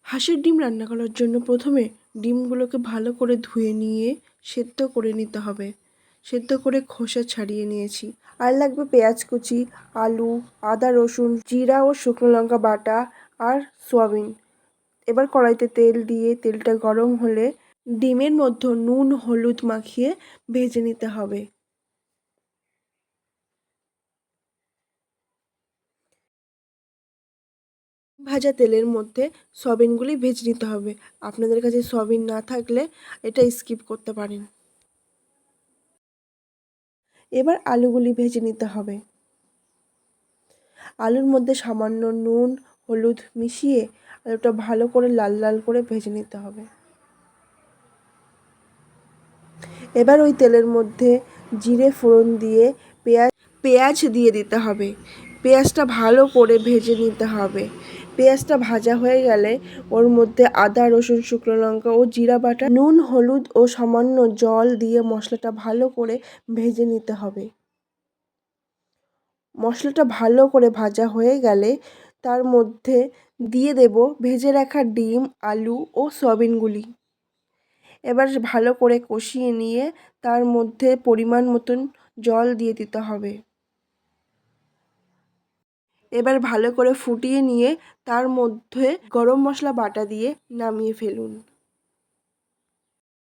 হাঁসের ডিম রান্না করার জন্য প্রথমে ডিমগুলোকে ভালো করে ধুয়ে নিয়ে সেদ্ধ করে নিতে হবে। সেদ্ধ করে খোসা ছাড়িয়ে নিয়েছি। আর লাগবে পেঁয়াজ কুচি, আলু, আদা রসুন, জিরা ও শুকনো লঙ্কা বাটা আর সয়াবিন। এবার কড়াইতে তেল দিয়ে তেলটা গরম হলে ডিমের মধ্যে নুন হলুদ মাখিয়ে ভেজে নিতে হবে। ভাজা তেলের মধ্যে সয়াবিনগুলি ভেজে নিতে হবে। আপনাদের কাছে সয়াবিন না থাকলে এটা স্কিপ করতে পারেন। এবার আলুগুলি ভেজে নিতে হবে। আলুর মধ্যে সামান্য নুন হলুদ মিশিয়ে আলুটা ভালো করে লাল লাল করে ভেজে নিতে হবে। এবার ওই তেলের মধ্যে জিরে ফোড়ন দিয়ে পেঁয়াজ দিয়ে দিতে হবে। পেঁয়াজটা ভালো করে ভেজে নিতে হবে। পেঁয়াজটা ভাজা হয়ে গেলে ওর মধ্যে আদা রসুন শুকনো লঙ্কা ও জিরা বাটা নুন হলুদ ও সামান্য জল দিয়ে মশলাটা ভালো করে ভেজে নিতে হবে। মশলাটা ভালো করে ভাজা হয়ে গেলে তার মধ্যে দিয়ে দেব ভেজে রাখা ডিম আলু ও সয়াবিনগুলি। এবার ভালো করে কষিয়ে নিয়ে তার মধ্যে পরিমাণ মতন জল দিয়ে দিতে হবে। এবার ভালো করে ফুটিয়ে নিয়ে তার মধ্যে গরম মশলা বাটা দিয়ে নামিয়ে ফেলুন।